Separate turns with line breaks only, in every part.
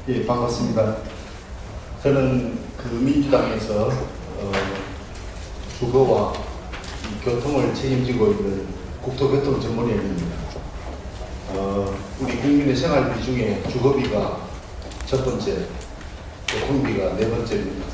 예, 반갑습니다. 저는 그 민주당에서 주거와 교통을 책임지고 있는 국토교통 전문위원입니다. 우리 국민의 생활비 중에 주거비가 첫 번째, 교통비가 네 번째입니다.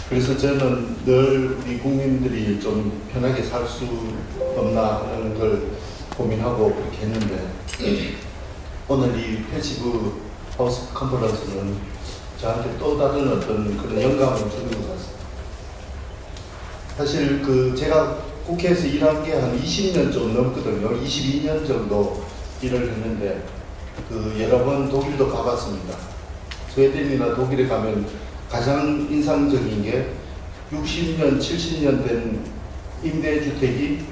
그래서 저는 늘 우리 국민들이 좀 편하게 살 수 없나 하는 걸 고민하고 그렇게 했는데 오늘 이 패시브 하우스 컨퍼런스는 저한테 또 다른 어떤 그런 영감을 주는 것 같습니다. 사실 제가 국회에서 일한 게 한 20년 좀 넘거든요. 22년 정도 일을 했는데 여러 번 독일도 가봤습니다. 스웨덴이나 독일에 가면 가장 인상적인 게 60년, 70년 된 임대주택이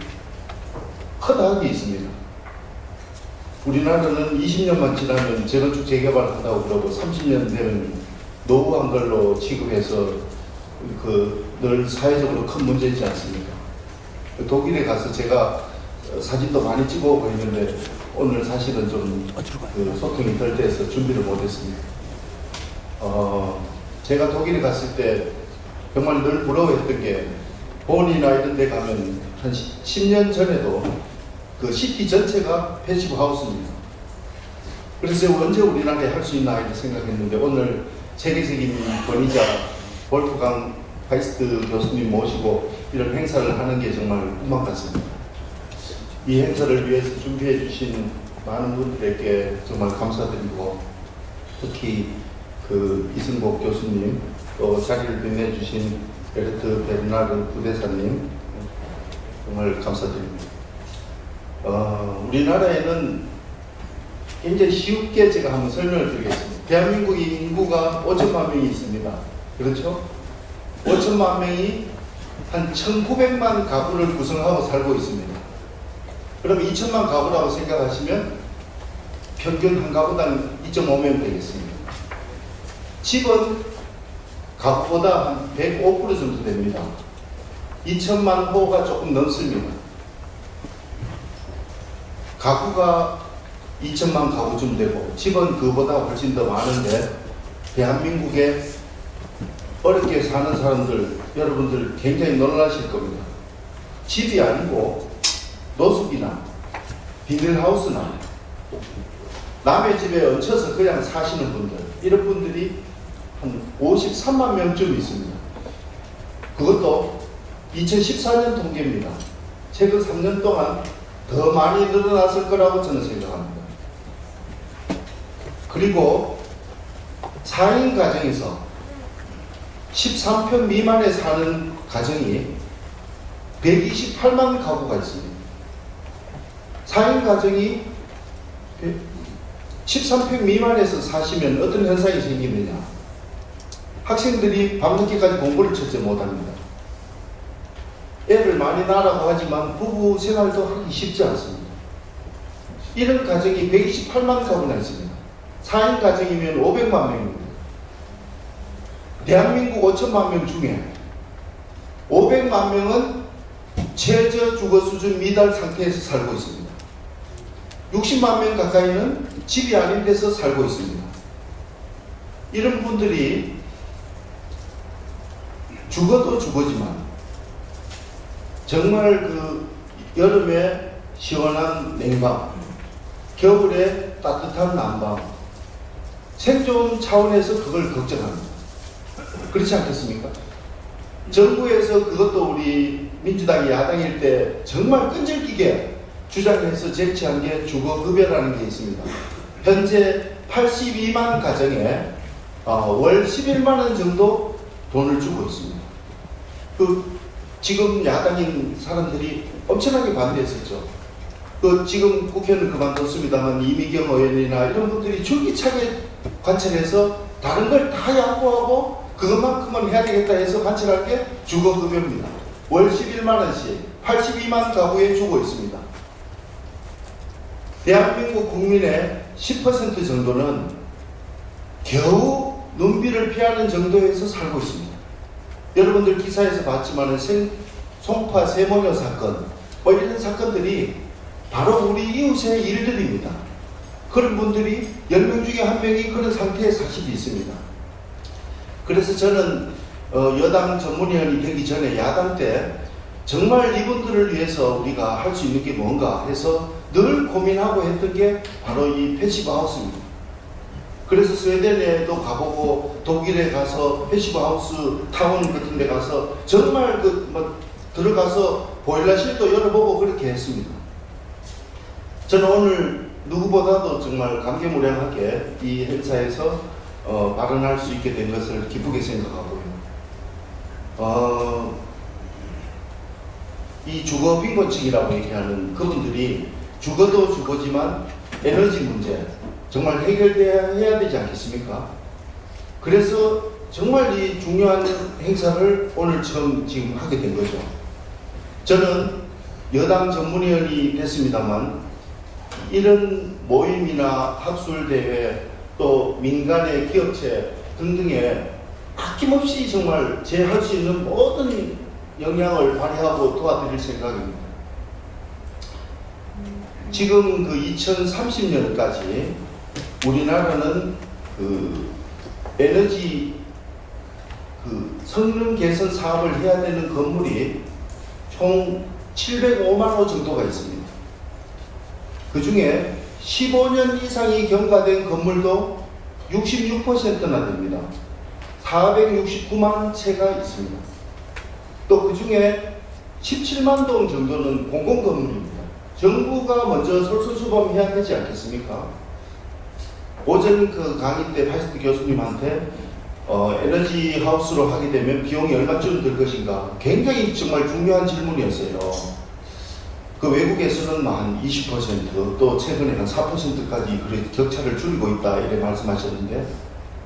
허다하게 있습니다. 우리나라는 20년만 지나면 재건축 재개발한다고 그러고 30년 되면 노후한 걸로 취급해서 늘 사회적으로 큰 문제이지 않습니까? 독일에 가서 제가 사진도 많이 찍어오고 있는데 오늘 사실은 좀 소통이 덜 돼서 준비를 못했습니다. 제가 독일에 갔을 때 정말 늘 부러워했던 게 본이나 이런 데 가면 한 10년 전에도 그 시티 전체가 패시브 하우스입니다. 그래서 언제 우리나라에 할 수 있나 이렇게 생각했는데 오늘 세계적인 권위자 볼프강 파이스트 교수님 모시고 이런 행사를 하는 게 정말 꿈만 같습니다. 이 행사를 위해서 준비해 주신 많은 분들에게 정말 감사드리고 특히 이승복 교수님 또 자리를 빛내주신 베르트 베르나르 부대사님 정말 감사드립니다. 우리나라에는 굉장히 쉽게 제가 한번 설명을 드리겠습니다. 대한민국의 인구가 5천만 명이 있습니다. 그렇죠? 5천만 명이 한 1,900만 가구를 구성하고 살고 있습니다. 그럼 2천만 가구라고 생각하시면 평균 한 가구당 2.5명 되겠습니다. 집은 가구보다 한 105% 정도 됩니다. 2천만 호가 조금 넘습니다. 가구가 2천만 가구쯤 되고 집은 그보다 훨씬 더 많은데 대한민국에 어렵게 사는 사람들 여러분들 굉장히 놀라실 겁니다. 집이 아니고 노숙이나 비닐하우스나 남의 집에 얹혀서 그냥 사시는 분들 이런 분들이 한 53만 명쯤 있습니다. 그것도 2014년 통계입니다. 최근 3년 동안 더 많이 늘어났을 거라고 저는 생각합니다. 그리고 4인 가정에서 13평 미만에 사는 가정이 128만 가구가 있습니다. 4인 가정이 13평 미만에서 사시면 어떤 현상이 생기느냐? 학생들이 밤늦게까지 공부를 첫째 못합니다. 애를 많이 낳으라고 하지만 부부 생활도 하기 쉽지 않습니다. 이런 가정이 128만 가구나 있습니다. 4인 가정이면 500만 명입니다. 대한민국 5천만 명 중에 500만 명은 최저 주거 수준 미달 상태에서 살고 있습니다. 60만 명 가까이는 집이 아닌 데서 살고 있습니다. 이런 분들이 죽어도 죽어지만 정말 여름에 시원한 냉방, 겨울에 따뜻한 난방, 생존 차원에서 그걸 걱정합니다. 그렇지 않겠습니까? 정부에서 그것도 우리 민주당이 야당일 때 정말 끈질기게 주장해서 쟁취한 게 주거급여라는 게 있습니다. 현재 82만 가정에 월 11만 원 정도 돈을 주고 있습니다. 지금 야당인 사람들이 엄청나게 반대했었죠. 지금 국회는 그만뒀습니다만 이미경 의원이나 이런 분들이 줄기차게 관철해서 다른 걸 다 양보하고 그것만큼은 해야 되겠다 해서 관철한 게 주거급여입니다. 월 11만 원씩 82만 가구에 주고 있습니다. 대한민국 국민의 10% 정도는 겨우 눈비를 피하는 정도에서 살고 있습니다. 여러분들 기사에서 봤지만 송파 세모녀 사건 이런 사건들이 바로 우리 이웃의 일들입니다. 그런 분들이 10명 중에 1명이 그런 상태의 사실이 있습니다. 그래서 저는 여당 전문위원이 되기 전에 야당 때 정말 이분들을 위해서 우리가 할 수 있는 게 뭔가 해서 늘 고민하고 했던 게 바로 이 패시브 하우스입니다. 그래서 스웨덴에도 가보고 독일에 가서 패시브 하우스 타운 같은 데 가서 정말 들어가서 보일러실도 열어보고 그렇게 했습니다. 저는 오늘 누구보다도 정말 감개무량하게 이 행사에서 발언할 수 있게 된 것을 기쁘게 생각하고요. 이 주거 빈곤층이라고 얘기하는 그분들이 주거도 주거지만 에너지 문제 정말 해결돼야 되지 않겠습니까? 그래서 정말 이 중요한 행사를 오늘 처음 지금 하게 된 거죠. 저는 여당 전문위원이 됐습니다만 이런 모임이나 학술대회 또 민간의 기업체 등등에 아낌없이 정말 제 할 수 있는 모든 영향을 발휘하고 도와드릴 생각입니다. 지금 그 2030년까지 우리나라는 그 에너지 그 성능 개선 사업을 해야 되는 건물이 총 705만 호 정도가 있습니다. 그 중에 15년 이상이 경과된 건물도 66%나 됩니다. 469만 채가 있습니다. 또 그 중에 17만 동 정도는 공공건물입니다. 정부가 먼저 솔선수범해야 되지 않겠습니까? 오전 그 강의 때 파이스트 교수님한테 에너지 하우스로 하게 되면 비용이 얼마쯤 들 것인가 굉장히 정말 중요한 질문이었어요. 그 외국에서는 한 20% 또 최근에 한 4%까지 그렇게 격차를 줄이고 있다 이렇게 말씀하셨는데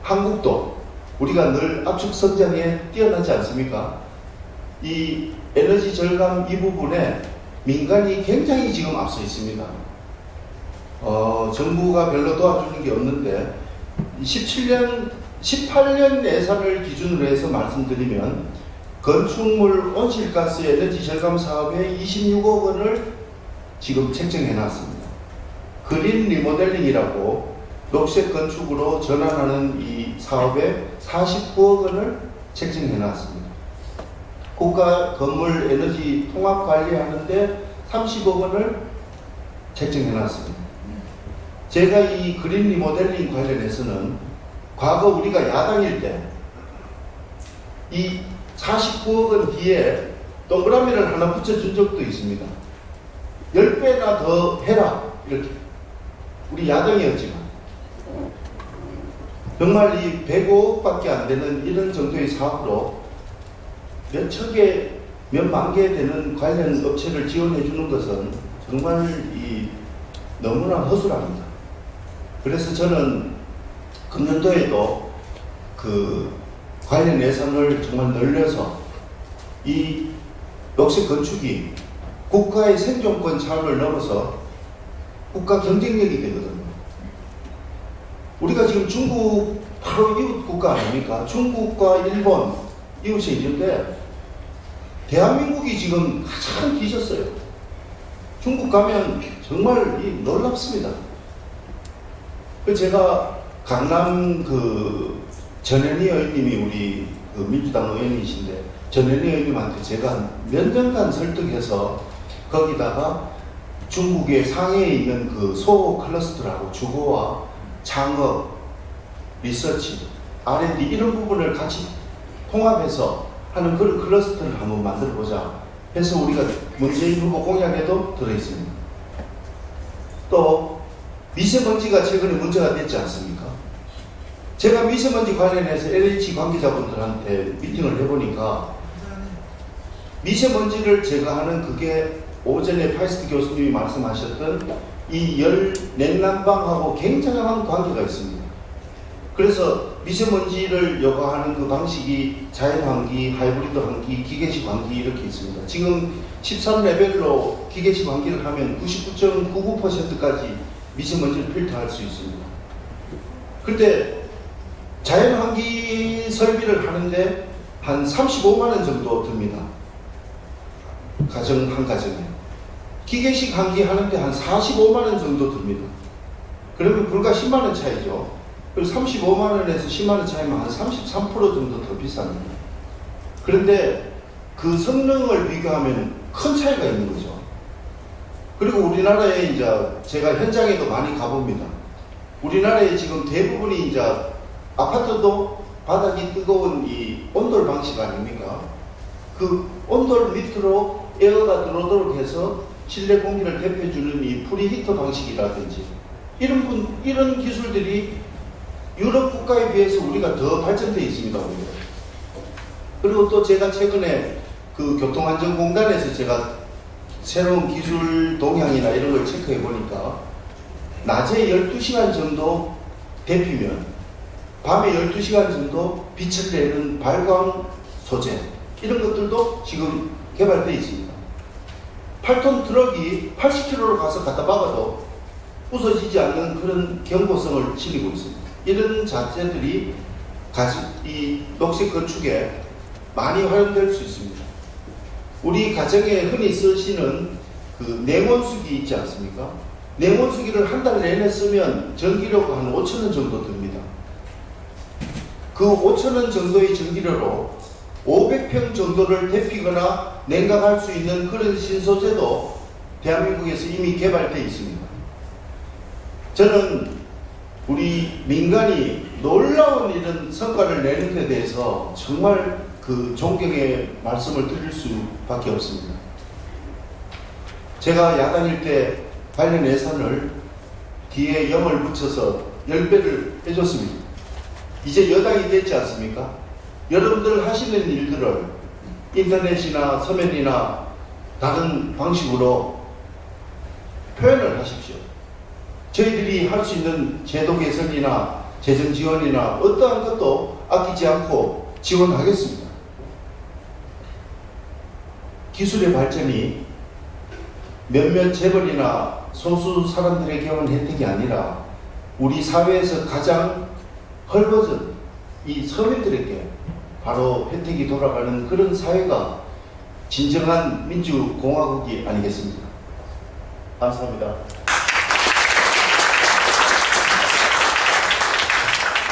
한국도 우리가 늘 압축 성장에 뛰어나지 않습니까? 이 에너지 절감 이 부분에 민간이 굉장히 지금 앞서 있습니다. 정부가 별로 도와주는 게 없는데 18년 예산을 기준으로 해서 말씀드리면 건축물 온실가스 에너지 절감 사업에 26억 원을 지금 책정해 놨습니다. 그린 리모델링이라고 녹색 건축으로 전환하는 이 사업에 49억 원을 책정해 놨습니다. 국가 건물 에너지 통합 관리하는데 30억 원을 책정해 놨습니다. 제가 이 그린 리모델링 관련해서는 과거 우리가 야당일 때 이 49억 원 뒤에 동그라미를 하나 붙여준 적도 있습니다. 10배나 더 해라 이렇게 우리 야당이었지만 정말 이 105억밖에 안 되는 이런 정도의 사업으로 몇 척에 몇 만 개 되는 관련 업체를 지원해 주는 것은 정말 너무나 허술합니다. 그래서 저는 금년도에도 그 관련 예산을 정말 늘려서 이 녹색 건축이 국가의 생존권 차원을 넘어서 국가 경쟁력이 되거든요. 우리가 지금 중국 바로 이웃 국가 아닙니까? 중국과 일본 이웃에 있는데 대한민국이 지금 가장 뒤졌어요. 중국 가면 정말 놀랍습니다. 제가 강남 전현희 의원님이 우리 민주당 의원이신데 전현희 의원님한테 제가 몇 년간 설득해서 거기다가 중국의 상해에 있는 그 소호 클러스터라고 주거와 창업, 리서치, R&D 이런 부분을 같이 통합해서 하는 그런 클러스터를 한번 만들어보자 해서 우리가 문재인 후보 공약에도 들어있습니다. 또 미세먼지가 최근에 문제가 됐지 않습니까? 제가 미세먼지 관련해서 LH 관계자분들한테 미팅을 해보니까 미세먼지를 제거하는 그게 오전에 파이스트 교수님이 말씀하셨던 이 열 냉난방하고 굉장한 관계가 있습니다. 그래서 미세먼지를 여과하는 그 방식이 자연환기, 하이브리드 환기, 기계식 환기 이렇게 있습니다. 지금 13레벨로 기계식 환기를 하면 99.99%까지 미세먼지를 필터할 수 있습니다. 그런데 자연환기 설비를 하는데 한 35만 원 정도 듭니다. 가정 한 가정에. 기계식 환기 하는데 한 45만 원 정도 듭니다. 그러면 불과 10만 원 차이죠. 그리고 35만 원에서 10만 원 차이면 한 33% 정도 더 비쌉니다. 그런데 그 성능을 비교하면 큰 차이가 있는 거죠. 그리고 우리나라에 이제 제가 현장에도 많이 가봅니다. 우리나라에 지금 대부분이 이제 아파트도 바닥이 뜨거운 이 온돌 방식 아닙니까? 그 온돌 밑으로 에어가 들어오도록 해서 실내 공기를 데펴주는 이 프리히터 방식이라든지 이런 기술들이 유럽 국가에 비해서 우리가 더 발전되어 있습니다. 오히려. 그리고 또 제가 최근에 그 교통안전공단에서 제가 새로운 기술 동향이나 이런 걸 체크해 보니까 낮에 12시간 정도 데피면 밤에 12시간 정도 빛을 내는 발광 소재 이런 것들도 지금 개발되어 있습니다. 8톤 트럭이 80km로 가서 갖다 박아도 부서지지 않는 그런 경고성을 지니고 있습니다. 이런 자재들이 이 녹색 건축에 많이 활용될 수 있습니다. 우리 가정에 흔히 쓰시는 그 냉온수기 있지 않습니까? 냉온수기를 한 달 내내 쓰면 전기료가 한 5,000원 정도 듭니다. 그 5,000원 정도의 전기료로 500평 정도를 데피거나 냉각할 수 있는 그런 신소재도 대한민국에서 이미 개발되어 있습니다. 저는 우리 민간이 놀라운 이런 성과를 내는 데 대해서 정말 그 존경의 말씀을 드릴 수밖에 없습니다. 제가 야당일 때 관련 예산을 뒤에 0을 붙여서 10배를 해줬습니다. 이제 여당이 됐지 않습니까? 여러분들 하시는 일들을 인터넷이나 서면이나 다른 방식으로 표현을 하십시오. 저희들이 할 수 있는 제도 개선이나 재정 지원이나 어떠한 것도 아끼지 않고 지원하겠습니다. 기술의 발전이 몇몇 재벌이나 소수 사람들에게만 혜택이 아니라 우리 사회에서 가장 헐벗은 이 서민들에게 바로 혜택이 돌아가는 그런 사회가 진정한 민주공화국이 아니겠습니까? 감사합니다.